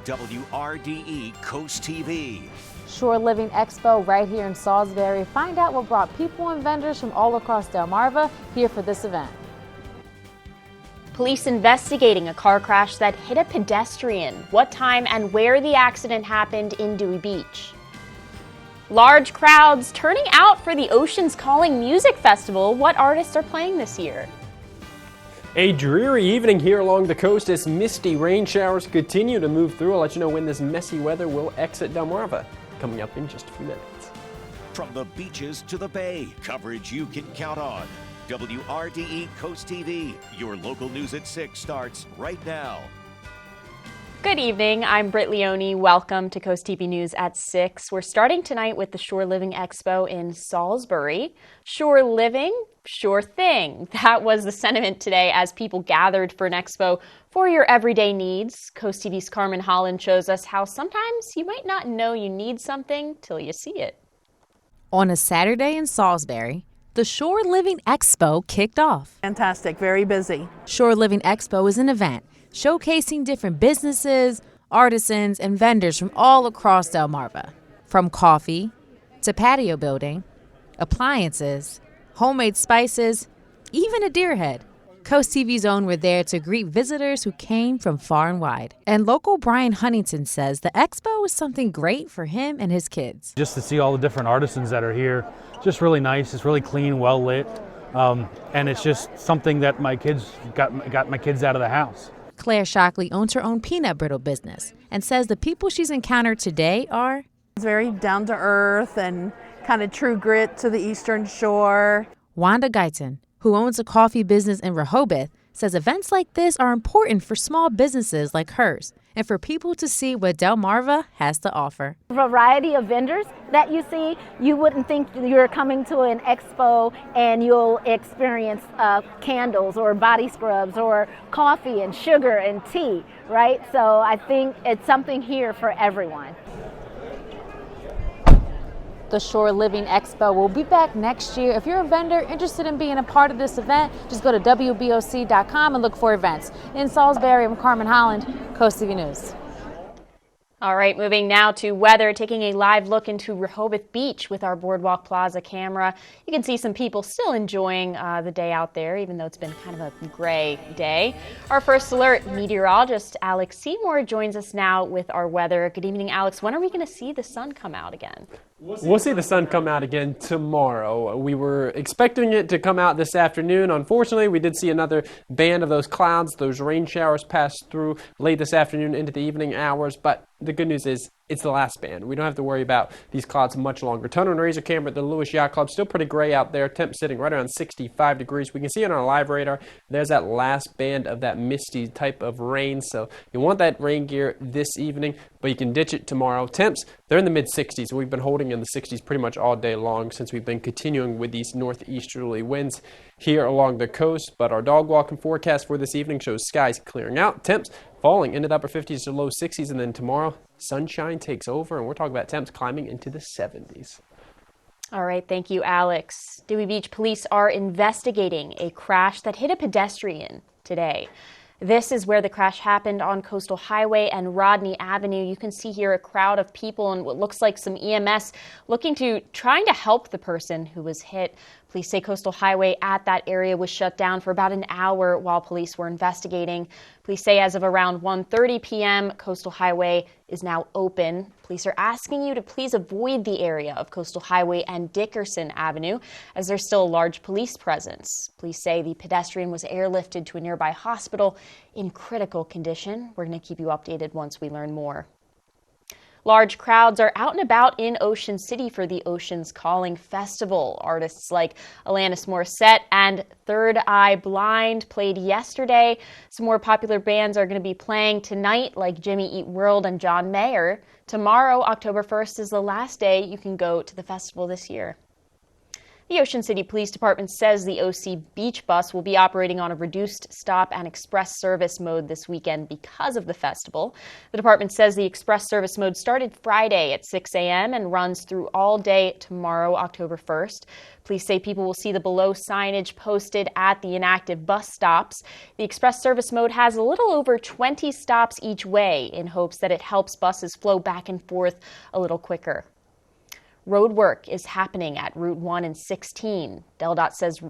WRDE Coast TV. Shore Living Expo right here in Salisbury. Find out what brought people and vendors from all across Delmarva here for this event. Police investigating a car crash that hit a pedestrian. What time and where the accident happened in Dewey Beach. Large crowds turning out for the Oceans Calling Music Festival. What artists are playing this year? A dreary evening here along the coast as misty rain showers continue to move through. I'll let you know when this messy weather will exit Delmarva, coming up in just a few minutes. From the beaches to the bay, coverage you can count on. WRDE Coast TV, your local news at 6 starts right now. Good evening, I'm Britt Leone. Welcome to Coast TV News at 6. We're starting tonight with the Shore Living Expo in Salisbury. Shore Living, sure thing. That was the sentiment today as people gathered for an expo for your everyday needs. Coast TV's Carmen Holland shows us how sometimes you might not know you need something till you see it. On a Saturday in Salisbury, the Shore Living Expo kicked off. Fantastic, very busy. Shore Living Expo is an event showcasing different businesses, artisans, and vendors from all across Delmarva. From coffee to patio building, appliances, homemade spices, even a deer head. Coast TV's own were there to greet visitors who came from far and wide. And local Brian Huntington says the expo was something great for him and his kids. Just to see all the different artisans that are here, just really nice. It's really clean, well lit, and it's just something that my kids got my kids out of the house. Claire Shockley owns her own peanut brittle business and says the people she's encountered today are very down to earth and kind of true grit to the Eastern Shore. Wanda Guyton, who owns a coffee business in Rehoboth, says events like this are important for small businesses like hers and for people to see what Delmarva has to offer. Variety of vendors that you see, you wouldn't think you're coming to an expo and you'll experience candles or body scrubs or coffee and sugar and tea, right? So I think it's something here for everyone. The Shore Living Expo will be back next year. If you're a vendor interested in being a part of this event, just go to WBOC.com and look for events. In Salisbury, I'm Carmen Holland, Coast TV News. All right, moving now to weather, taking a live look into Rehoboth Beach with our Boardwalk Plaza camera. You can see some people still enjoying the day out there, even though it's been kind of a gray day. Our first alert meteorologist Alex Seymour joins us now with our weather. Good evening, Alex. When are we going to see the sun come out again? We'll see the sun come out again tomorrow. We were expecting it to come out this afternoon. Unfortunately, we did see another band of those clouds. Those rain showers passed through late this afternoon into the evening hours, but the good news is it's the last band. We don't have to worry about these clouds much longer. Tono and Razor camera at the Lewis Yacht Club, still pretty gray out there. Temp sitting right around 65 degrees. We can see on our live radar, there's that last band of that misty type of rain. So you want that rain gear this evening, but you can ditch it tomorrow. Temps, they're in the mid-60s. We've been holding in the 60s pretty much all day long since we've been continuing with these northeasterly winds here along the coast. But our dog walking forecast for this evening shows skies clearing out. Temps falling into the upper 50s to low 60s, and then tomorrow sunshine takes over, and we're talking about temps climbing into the 70s. All right, thank you, Alex. Dewey Beach police are investigating a crash that hit a pedestrian today. This is where the crash happened on Coastal Highway and Rodney Avenue. You can see here a crowd of people and what looks like some EMS trying to help the person who was hit. Police say Coastal Highway at that area was shut down for about an hour while police were investigating. Police say as of around 1:30 p.m., Coastal Highway is now open. Police are asking you to please avoid the area of Coastal Highway and Dickerson Avenue as there's still a large police presence. Police say the pedestrian was airlifted to a nearby hospital in critical condition. We're going to keep you updated once we learn more. Large crowds are out and about in Ocean City for the Oceans Calling Festival. Artists like Alanis Morissette and Third Eye Blind played yesterday. Some more popular bands are going to be playing tonight, like Jimmy Eat World and John Mayer. Tomorrow, October 1st, is the last day you can go to the festival this year. The Ocean City Police Department says the OC Beach bus will be operating on a reduced stop and express service mode this weekend because of the festival. The department says the express service mode started Friday at 6 a.m. and runs through all day tomorrow, October 1st. Police say people will see the below signage posted at the inactive bus stops. The express service mode has a little over 20 stops each way in hopes that it helps buses flow back and forth a little quicker. Road work is happening at Route 1 and 16. DelDOT says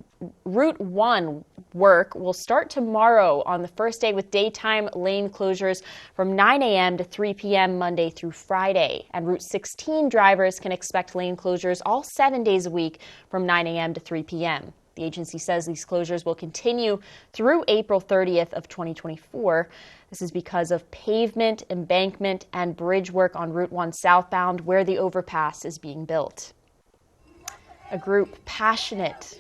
Route 1 work will start tomorrow on the first day with daytime lane closures from 9 a.m. to 3 p.m. Monday through Friday. And Route 16 drivers can expect lane closures all 7 days a week from 9 a.m. to 3 p.m. The agency says these closures will continue through April 30th of 2024. This is because of pavement, embankment, and bridge work on Route 1 southbound where the overpass is being built. A group passionate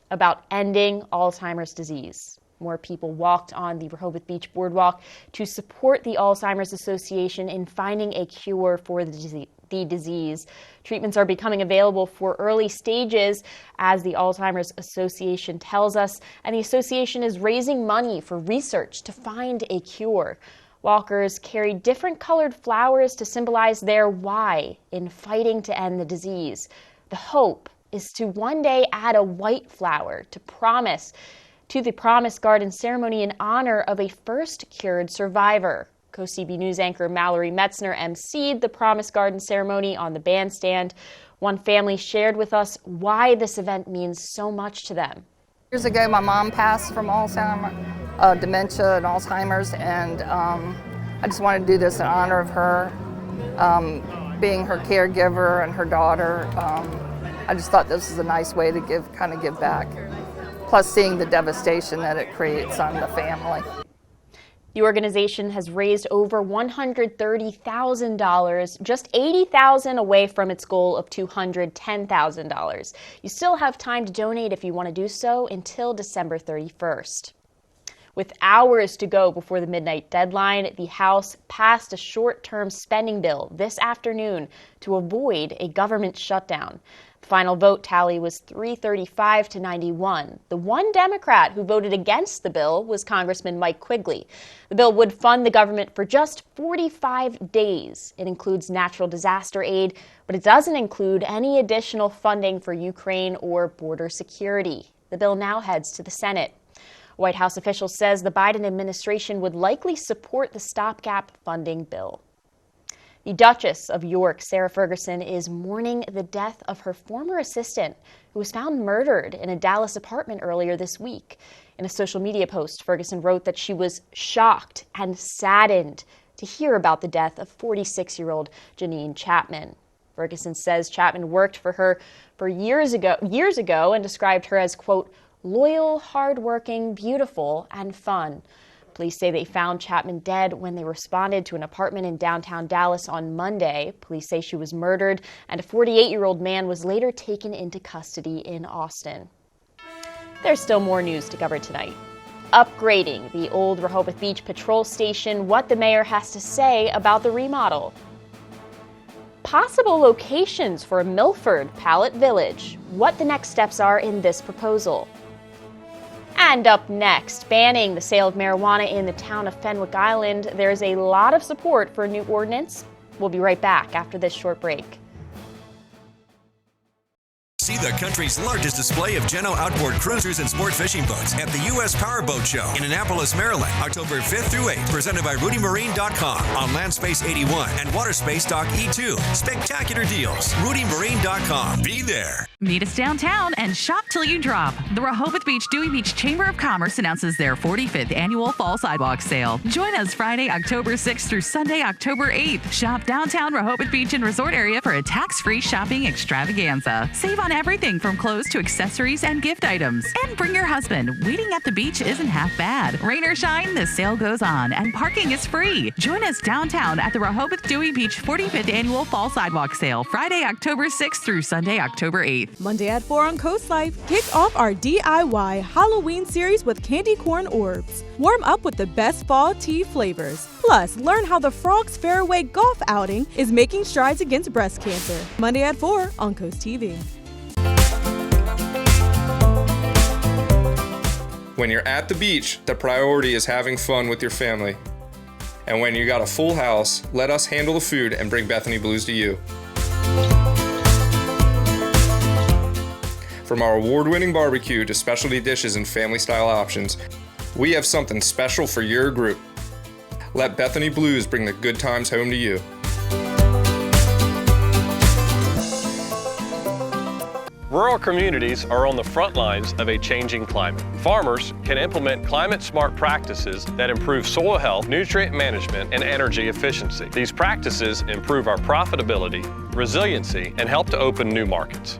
about ending Alzheimer's disease. More people walked on the Rehoboth Beach Boardwalk to support the Alzheimer's Association in finding a cure for the disease. Treatments are becoming available for early stages, as the Alzheimer's Association tells us, and the association is raising money for research to find a cure. Walkers carry different colored flowers to symbolize their why in fighting to end the disease. The hope is to one day add a white flower to the Promise Garden ceremony in honor of a first cured survivor. CoastTV News anchor Mallory Metzner emceed the Promise Garden ceremony on the bandstand. One family shared with us why this event means so much to them. Years ago, my mom passed from Alzheimer's, dementia and Alzheimer's, and I just wanted to do this in honor of her, being her caregiver and her daughter. I just thought this was a nice way to give back. Plus seeing the devastation that it creates on the family. The organization has raised over $130,000, just $80,000 away from its goal of $210,000. You still have time to donate if you want to do so until December 31st. With hours to go before the midnight deadline, the House passed a short-term spending bill this afternoon to avoid a government shutdown. The final vote tally was 335 to 91. The one Democrat who voted against the bill was Congressman Mike Quigley. The bill would fund the government for just 45 days. It includes natural disaster aid, but it doesn't include any additional funding for Ukraine or border security. The bill now heads to the Senate. A White House official says the Biden administration would likely support the stopgap funding bill. The Duchess of York, Sarah Ferguson, is mourning the death of her former assistant, who was found murdered in a Dallas apartment earlier this week. In a social media post, Ferguson wrote that she was shocked and saddened to hear about the death of 46-year-old Janine Chapman. Ferguson says Chapman worked for her for years ago and described her as, quote, loyal, hardworking, beautiful, and fun. Police say they found Chapman dead when they responded to an apartment in downtown Dallas on Monday. Police say she was murdered, and a 48-year-old man was later taken into custody in Austin. There's still more news to cover tonight. Upgrading the old Rehoboth Beach Patrol Station, what the mayor has to say about the remodel. Possible locations for Milford Pallet Village, what the next steps are in this proposal. And up next, banning the sale of marijuana in the town of Fenwick Island. There's a lot of support for a new ordinance. We'll be right back after this short break. See the country's largest display of Geno outboard cruisers and sport fishing boats at the U.S. Powerboat Show in Annapolis, Maryland, October 5th through 8th, presented by RudyMarine.com on Land Space 81 and Water Space Dock E2. Spectacular deals. RudyMarine.com. Be there. Meet us downtown and shop till you drop. The Rehoboth Beach Dewey Beach Chamber of Commerce announces their 45th annual Fall Sidewalk Sale. Join us Friday, October 6th through Sunday, October 8th. Shop downtown Rehoboth Beach and Resort area for a tax-free shopping extravaganza. Save on everything from clothes to accessories and gift items. And bring your husband. Waiting at the beach isn't half bad. Rain or shine, the sale goes on and parking is free. Join us downtown at the Rehoboth Dewey Beach 45th annual Fall Sidewalk Sale, Friday, October 6th through Sunday, October 8th. Monday at 4 on Coast Life, kick off our DIY Halloween series with candy corn orbs. Warm up with the best fall tea flavors. Plus, learn how the Frogs Fairway golf outing is making strides against breast cancer. Monday at 4 on CoastTV. When you're at the beach, the priority is having fun with your family. And when you got a full house, let us handle the food and bring Bethany Blues to you. From our award-winning barbecue to specialty dishes and family-style options, we have something special for your group. Let Bethany Blues bring the good times home to you. Rural communities are on the front lines of a changing climate. Farmers can implement climate-smart practices that improve soil health, nutrient management, and energy efficiency. These practices improve our profitability, resiliency, and help to open new markets.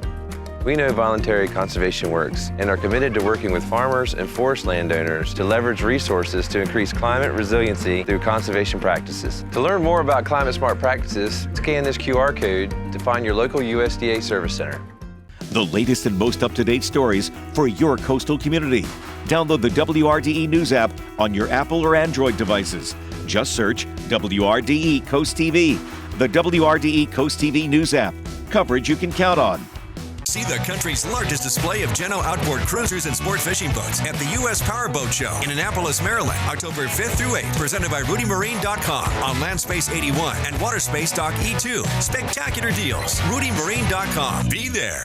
We know voluntary conservation works and are committed to working with farmers and forest landowners to leverage resources to increase climate resiliency through conservation practices. To learn more about climate-smart practices, scan this QR code to find your local USDA service center. The latest and most up-to-date stories for your coastal community. Download the WRDE News app on your Apple or Android devices. Just search WRDE Coast TV. The WRDE Coast TV News app. Coverage you can count on. See the country's largest display of Geno outboard cruisers and sport fishing boats at the U.S. Powerboat Show in Annapolis, Maryland, October 5th through 8th, presented by RudyMarine.com on Landspace 81 and Waterspace Dock E2. Spectacular deals. RudyMarine.com. Be there.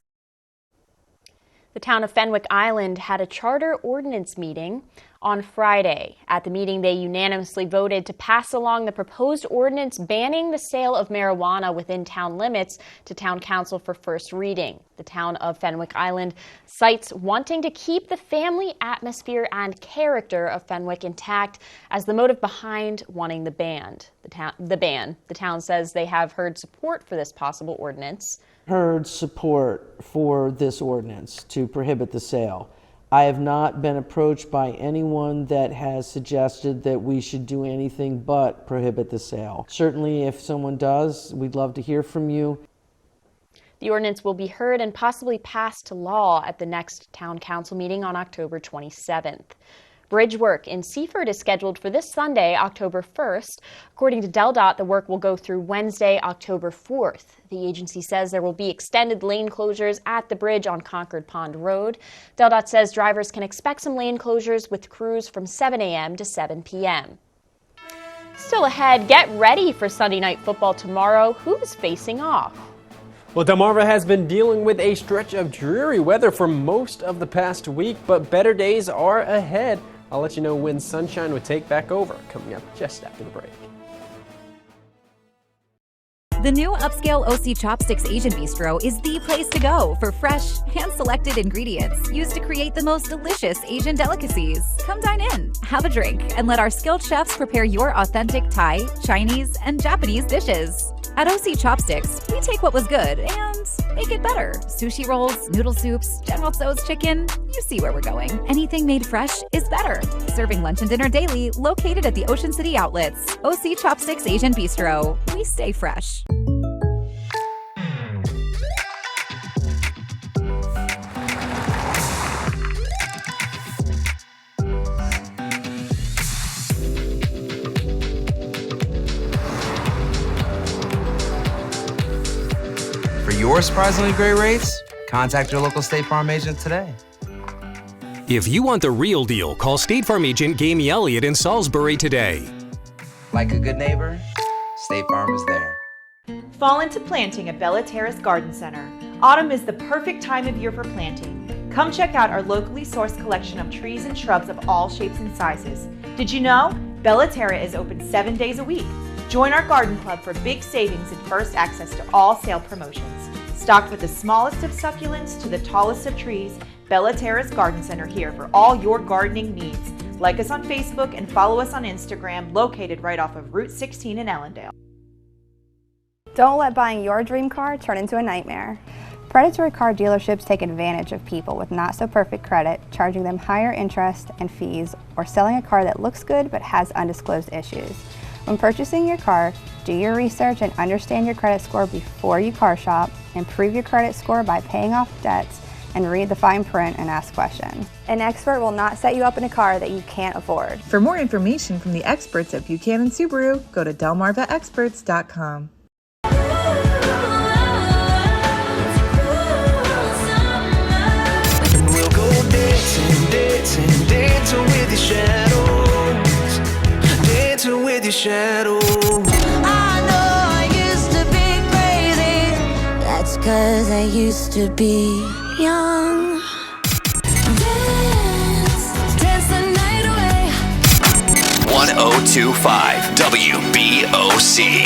The town of Fenwick Island had a charter ordinance meeting on Friday. At the meeting, they unanimously voted to pass along the proposed ordinance banning the sale of marijuana within town limits to town council for first reading. The town of Fenwick Island cites wanting to keep the family atmosphere and character of Fenwick intact as the motive behind wanting the ban. The town says they have heard support for this possible ordinance. Heard support for this ordinance to prohibit the sale. I have not been approached by anyone that has suggested that we should do anything but prohibit the sale. Certainly, if someone does, we'd love to hear from you. The ordinance will be heard and possibly passed to law at the next town council meeting on October 27th. Bridge work in Seaford is scheduled for this Sunday, October 1st. According to DelDOT, the work will go through Wednesday, October 4th. The agency says there will be extended lane closures at the bridge on Concord Pond Road. DelDOT says drivers can expect some lane closures with crews from 7 a.m. to 7 p.m. Still ahead, get ready for Sunday Night Football tomorrow. Who's facing off? Well, Delmarva has been dealing with a stretch of dreary weather for most of the past week, but better days are ahead. I'll let you know when sunshine would take back over, coming up just after the break. The new upscale OC Chopsticks Asian Bistro is the place to go for fresh, hand-selected ingredients used to create the most delicious Asian delicacies. Come dine in, have a drink, and let our skilled chefs prepare your authentic Thai, Chinese, and Japanese dishes. At OC Chopsticks, we take what was good and make it better. Sushi rolls, noodle soups, General Tso's chicken, you see where we're going. Anything made fresh is better. Serving lunch and dinner daily, located at the Ocean City Outlets. OC Chopsticks Asian Bistro. We stay fresh. For your surprisingly great rates, contact your local State Farm agent today. If you want the real deal, call State Farm agent Gamey Elliott in Salisbury today. Like a good neighbor, State Farm is there. Fall into planting at Bella Terrace Garden Center. Autumn is the perfect time of year for planting. Come check out our locally sourced collection of trees and shrubs of all shapes and sizes. Did you know? Bella Terra is open 7 days a week. Join our garden club for big savings and first access to all sale promotions. Stocked with the smallest of succulents to the tallest of trees, Bella Terrace Garden Center here for all your gardening needs. Like us on Facebook and follow us on Instagram, located right off of Route 16 in Ellendale. Don't let buying your dream car turn into a nightmare. Predatory car dealerships take advantage of people with not so perfect credit, charging them higher interest and fees, or selling a car that looks good but has undisclosed issues. When purchasing your car, do your research and understand your credit score before you car shop. Improve your credit score by paying off debts and read the fine print and ask questions. An expert will not set you up in a car that you can't afford. For more information from the experts at Buchanan Subaru, go to delmarvaexperts.com. We'll go dancing, dancing, dancing your shadows, dancing with your shadows. I know I used to be crazy. That's 'cause I used to be young. Dance, dance the night away. 1025 WBOC.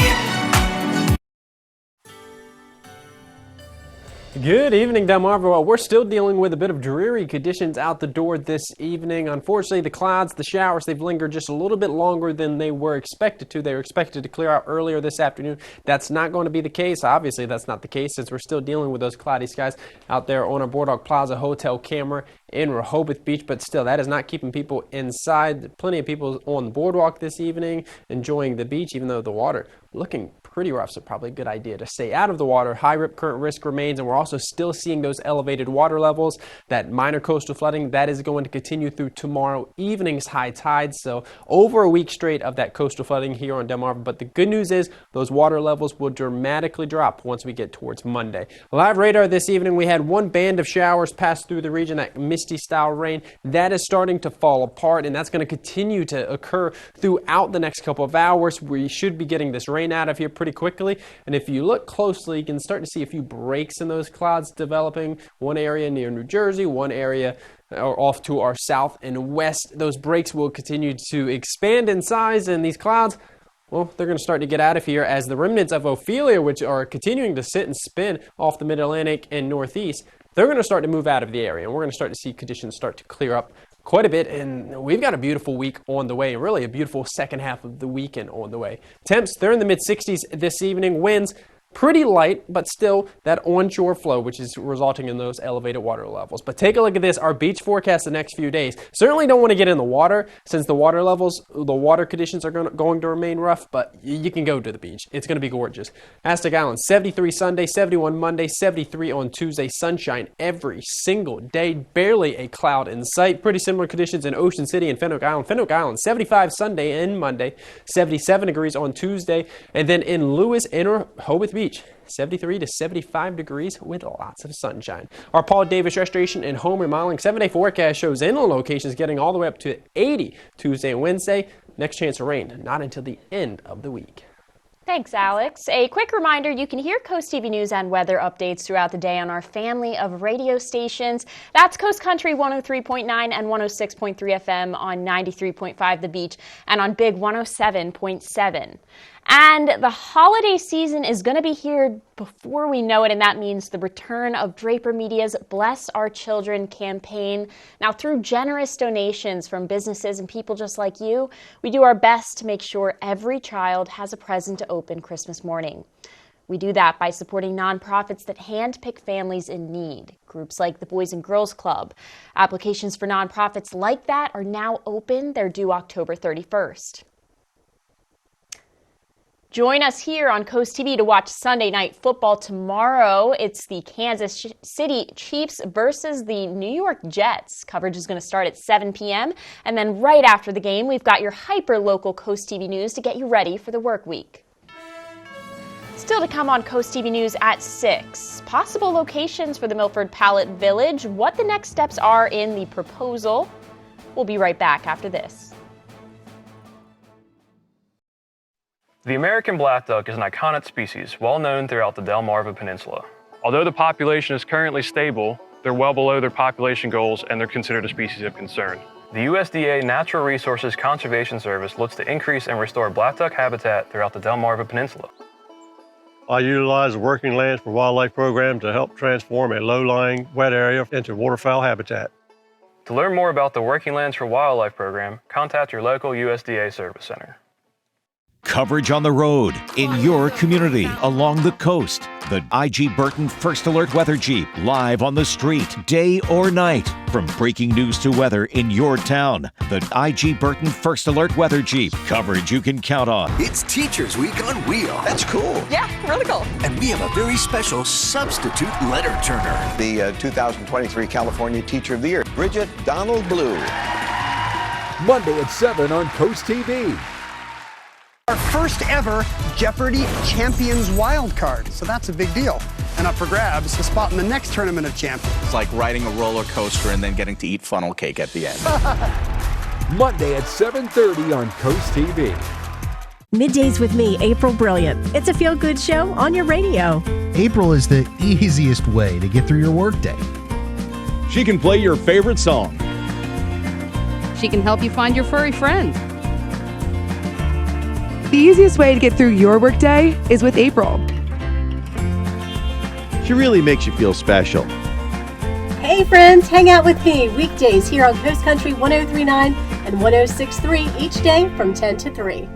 Good evening, Delmarva. Well, we're still dealing with a bit of dreary conditions out the door this evening. Unfortunately, the clouds, the showers, they've lingered just a little bit longer than they were expected to. They were expected to clear out earlier this afternoon. That's not going to be the case. Obviously, that's not the case since we're still dealing with those cloudy skies out there on our Boardwalk Plaza hotel camera in Rehoboth Beach. But still, that is not keeping people inside. Plenty of people on the boardwalk this evening enjoying the beach, even though the water looking pretty rough, so probably a good idea to stay out of the water. High rip current risk remains, and we're also still seeing those elevated water levels. That minor coastal flooding, that is going to continue through tomorrow evening's high tide. So over a week straight of that coastal flooding here on Delmarva. But the good news is those water levels will dramatically drop once we get towards Monday. Live radar this evening, we had one band of showers pass through the region, that misty style rain. That is starting to fall apart, and that's going to continue to occur throughout the next couple of hours. We should be getting this rain out of here pretty quickly, and if you look closely, you can start to see a few breaks in those clouds developing. One area near New Jersey, one area off to our south and west. Those breaks will continue to expand in size, and these clouds, well, they're going to start to get out of here as the remnants of Ophelia, which are continuing to sit and spin off the mid-Atlantic and northeast, they're going to start to move out of the area, and we're going to start to see conditions start to clear up quite a bit, and we've got a beautiful week on the way, and really a beautiful second half of the weekend on the way. Temps, they're in the mid-60s this evening. Winds, pretty light, but still that onshore flow, which is resulting in those elevated water levels. But take a look at this, our beach forecast the next few days. Certainly don't want to get in the water since the water levels, the water conditions are going to remain rough, but you can go to the beach. It's going to be gorgeous. Aztec Island, 73 Sunday, 71 Monday, 73 on Tuesday. Sunshine every single day, barely a cloud in sight. Pretty similar conditions in Ocean City and Fenwick Island. Fenwick Island, 75 Sunday and Monday, 77 degrees on Tuesday. And then in Lewis and Rehoboth Beach, 73 to 75 degrees with lots of sunshine. Our Paul Davis Restoration and Home Remodeling 7-day forecast shows inland locations getting all the way up to 80 Tuesday and Wednesday. Next chance of rain, not until the end of the week. Thanks, Alex. A quick reminder, you can hear Coast TV news and weather updates throughout the day on our family of radio stations. That's Coast Country 103.9 and 106.3 FM on 93.5 The Beach and on Big 107.7. And the holiday season is going to be here before we know it, and that means the return of Draper Media's Bless Our Children campaign. Now, through generous donations from businesses and people just like you, we do our best to make sure every child has a present to open Christmas morning. We do that by supporting nonprofits that handpick families in need, groups like the Boys and Girls Club. Applications for nonprofits like that are now open. They're due October 31st. Join us here on Coast TV to watch Sunday Night Football tomorrow. It's the Kansas City Chiefs versus the New York Jets. Coverage is going to start at 7 p.m. And then right after the game, we've got your hyper-local Coast TV news to get you ready for the work week. Still to come on Coast TV News at 6. Possible locations for the Milford Pallet Village, what the next steps are in the proposal. We'll be right back after this. The American black duck is an iconic species, well known throughout the Delmarva Peninsula. Although the population is currently stable, they're well below their population goals and they're considered a species of concern. The USDA Natural Resources Conservation Service looks to increase and restore black duck habitat throughout the Delmarva Peninsula. I utilize the Working Lands for Wildlife program to help transform a low-lying wet area into waterfowl habitat. To learn more about the Working Lands for Wildlife program, contact your local USDA Service Center. Coverage on the road, in your community, along the coast. The IG Burton First Alert Weather Jeep, live on the street, day or night. From breaking news to weather in your town, the IG Burton First Alert Weather Jeep. Coverage you can count on. It's Teachers Week on Wheel. That's cool. Yeah, really cool. And we have a very special substitute letter turner. The 2023 California Teacher of the Year, Bridget Donald Blue. Monday at 7 on Coast TV. Our first ever Jeopardy Champions wild card, so that's a big deal. And up for grabs, a spot in the next Tournament of Champions. It's like riding a roller coaster and then getting to eat funnel cake at the end. Monday at 7:30 on Coast TV. Middays with me, April Brilliant. It's a feel-good show on your radio. April is the easiest way to get through your workday. She can play your favorite song. She can help you find your furry friend. The easiest way to get through your workday is with April. She really makes you feel special. Hey friends, hang out with me weekdays here on Coast Country 103.9 and 106.3 each day from 10 to 3.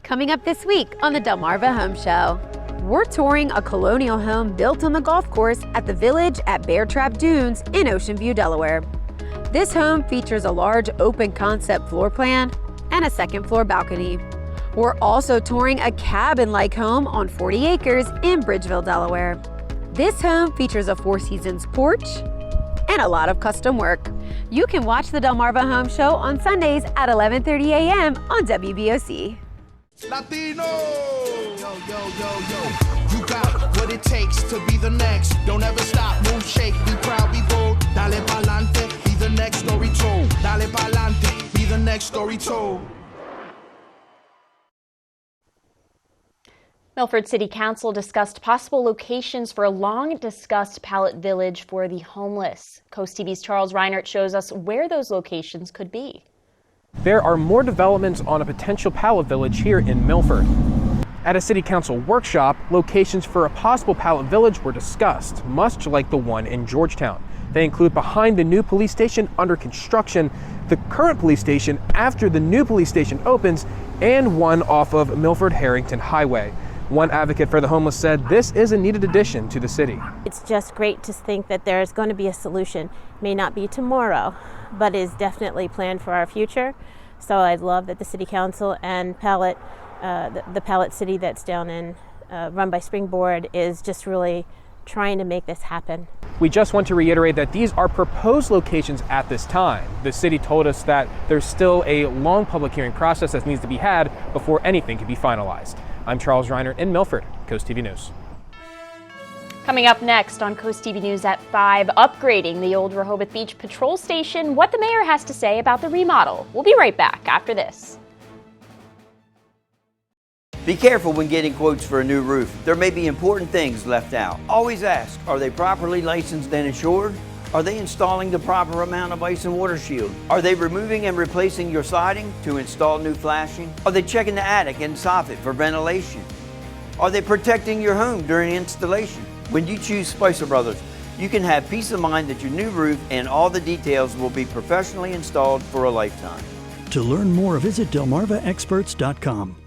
Coming up this week on the Delmarva Home Show, we're touring a colonial home built on the golf course at the Village at Bear Trap Dunes in Ocean View, Delaware. This home features a large open concept floor plan and a second floor balcony. We're also touring a cabin-like home on 40 acres in Bridgeville, Delaware. This home features a Four Seasons porch and a lot of custom work. You can watch the Delmarva Home Show on Sundays at 11:30 a.m. on WBOC. Latino! Yo, yo, yo, yo. You got what it takes to be the next. Don't ever stop, move, shake, be proud, be bold. Dale pa'lante, be the next story told. Dale pa'lante, be the next story told. Milford City Council discussed possible locations for a long-discussed pallet village for the homeless. Coast TV's Charles Reinert shows us where those locations could be. There are more developments on a potential pallet village here in Milford. At a City Council workshop, locations for a possible pallet village were discussed, much like the one in Georgetown. They include behind the new police station under construction, the current police station after the new police station opens, and one off of Milford-Harrington Highway. One advocate for the homeless said this is a needed addition to the city. It's just great to think that there is going to be a solution. May not be tomorrow, but is definitely planned for our future. So I love that the City Council and Pallet, the Pallet City that's down in, run by Springboard, is just really trying to make this happen. We just want to reiterate that these are proposed locations at this time. The city told us that there's still a long public hearing process that needs to be had before anything can be finalized. I'm Charles Reinert in Milford, Coast TV News. Coming up next on Coast TV News at 5, upgrading the old Rehoboth Beach Patrol Station, what the mayor has to say about the remodel. We'll be right back after this. Be careful when getting quotes for a new roof. There may be important things left out. Always ask, are they properly licensed and insured? Are they installing the proper amount of ice and water shield? Are they removing and replacing your siding to install new flashing? Are they checking the attic and soffit for ventilation? Are they protecting your home during installation? When you choose Spicer Brothers, you can have peace of mind that your new roof and all the details will be professionally installed for a lifetime. To learn more, visit delmarvaexperts.com.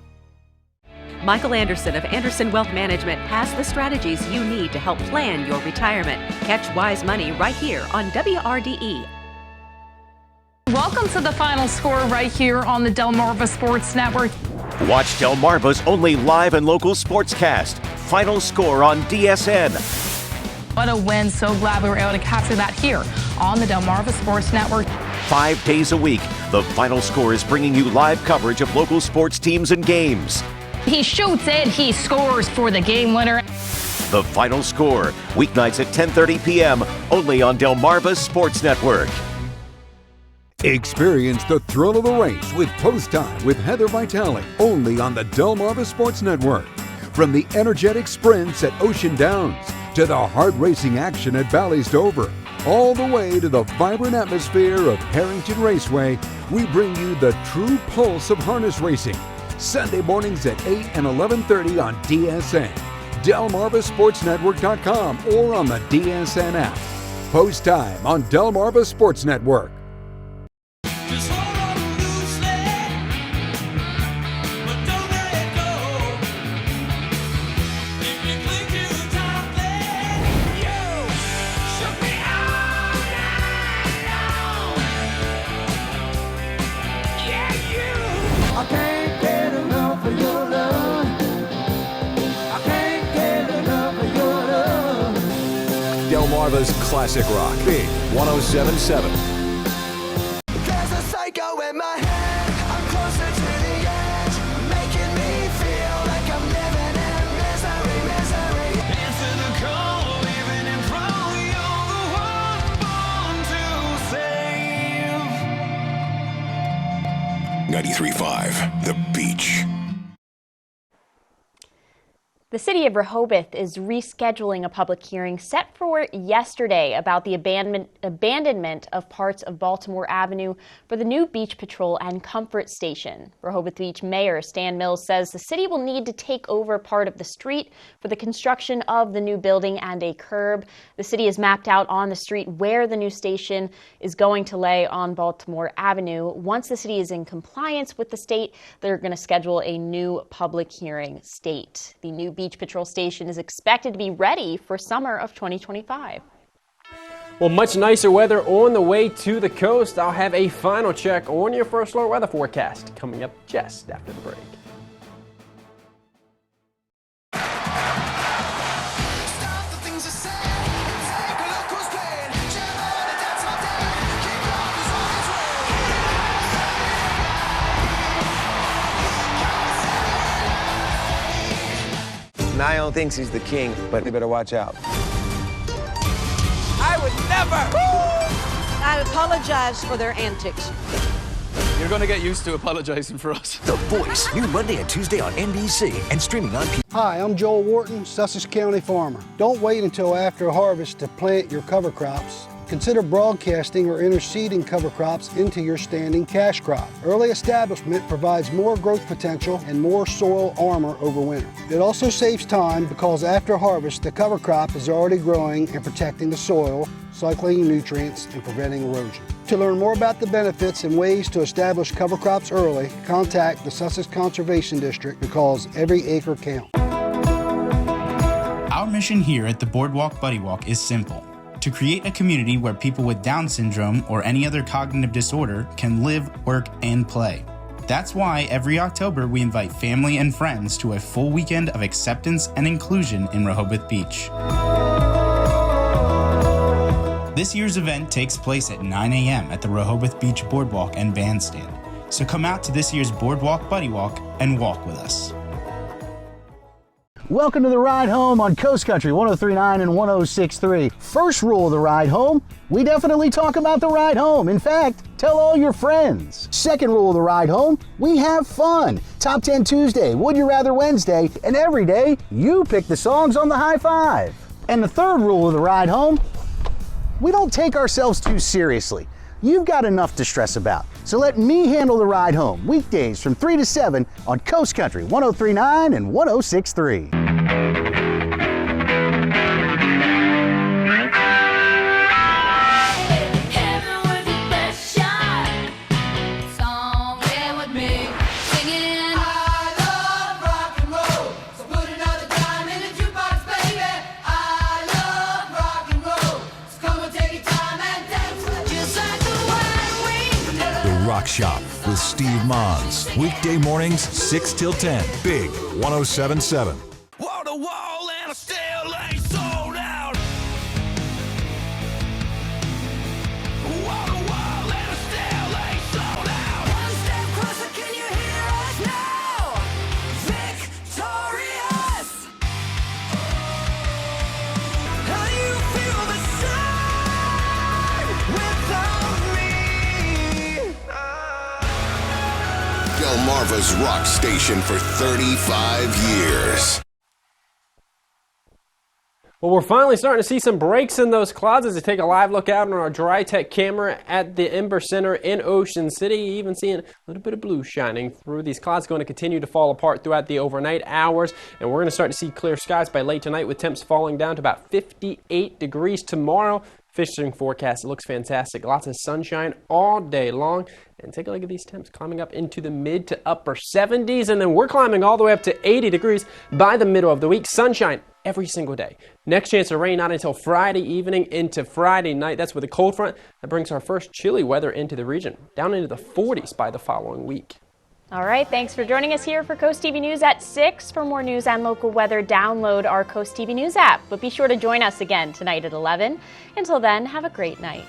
Michael Anderson of Anderson Wealth Management has the strategies you need to help plan your retirement. Catch Wise Money right here on WRDE. Welcome to the final score right here on the Delmarva Sports Network. Watch Delmarva's only live and local sportscast. Final score on DSN. What a win. So glad we were able to capture that here on the Delmarva Sports Network. 5 days a week, the Final Score is bringing you live coverage of local sports teams and games. He shoots it, he scores for the game winner. The Final Score, weeknights at 10:30 p.m. only on Delmarva's Sports Network. Experience the thrill of the race with Post Time with Heather Vitale, only on the Delmarva Sports Network. From the energetic sprints at Ocean Downs to the hard racing action at Bally's Dover, all the way to the vibrant atmosphere of Harrington Raceway, we bring you the true pulse of harness racing. Sunday mornings at 8 and 11:30 on DSN, DelmarvaSportsNetwork.com, or on the DSN app. Post Time on Delmarva Sports Network. Delmarva's classic rock. Big 107.7. There's a psycho in my head. I'm closer to the edge, making me feel like I'm living in misery. Answer the call, living in front. You're the one born to save. 93.5 The Beach. The city of Rehoboth is rescheduling a public hearing set for yesterday about the abandonment of parts of Baltimore Avenue for the new Beach Patrol and Comfort Station. Rehoboth Beach Mayor Stan Mills says the city will need to take over part of the street for the construction of the new building and a curb. The city has mapped out on the street where the new station is going to lay on Baltimore Avenue. Once the city is in compliance with the state, they're going to schedule a new public hearing. The new Beach Patrol Station is expected to be ready for summer of 2025. Well, much nicer weather on the way to the coast. I'll have a final check on your first alert weather forecast coming up just after the break. Niall thinks he's the king, but they better watch out. I would never! I apologize for their antics. You're going to get used to apologizing for us. The Voice, new Monday and Tuesday on NBC and streaming on Hi, I'm Joel Wharton, Sussex County farmer. Don't wait until after harvest to plant your cover crops. Consider broadcasting or interseeding cover crops into your standing cash crop. Early establishment provides more growth potential and more soil armor over winter. It also saves time because after harvest, the cover crop is already growing and protecting the soil, cycling nutrients, and preventing erosion. To learn more about the benefits and ways to establish cover crops early, contact the Sussex Conservation District because every acre counts. Our mission here at the Boardwalk Buddy Walk is simple: to create a community where people with Down syndrome or any other cognitive disorder can live, work, and play. That's why every October we invite family and friends to a full weekend of acceptance and inclusion in Rehoboth Beach. This year's event takes place at 9 a.m. at the Rehoboth Beach Boardwalk and Bandstand. So come out to this year's Boardwalk Buddy Walk and walk with us. Welcome to the ride home on Coast Country 103.9 and 106.3. First rule of the ride home, we definitely talk about the ride home. In fact, tell all your friends. Second rule of the ride home, we have fun. Top 10 Tuesday, Would You Rather Wednesday, and every day you pick the songs on the High Five. And the third rule of the ride home, we don't take ourselves too seriously. You've got enough to stress about. So let me handle the ride home, weekdays from 3 to 7 on Coast Country 103.9 and 106.3. Rock Shop with Steve Mons. Weekday mornings, 6 till 10. Big 107.7. Wall to wall and I still ain't sold out. Wall to wall and I still ain't sold out. One step closer, can you hear us now? Victorious. How do you feel the sun without me? Delmarva's rock station for 35 years. Well, we're finally starting to see some breaks in those clouds as we take a live look out on our Dry Tech camera at the Ember Center in Ocean City. Even seeing a little bit of blue shining through. These clouds going to continue to fall apart throughout the overnight hours, and we're going to start to see clear skies by late tonight with temps falling down to about 58 degrees tomorrow. Fishing forecast, it looks fantastic. Lots of sunshine all day long. And take a look at these temps climbing up into the mid to upper 70s. And then we're climbing all the way up to 80 degrees by the middle of the week. Sunshine every single day. Next chance of rain not until Friday evening into Friday night. That's with a cold front that brings our first chilly weather into the region. Down into the 40s by the following week. All right, thanks for joining us here for Coast TV News at 6. For more news and local weather, download our Coast TV News app. But be sure to join us again tonight at 11. Until then, have a great night.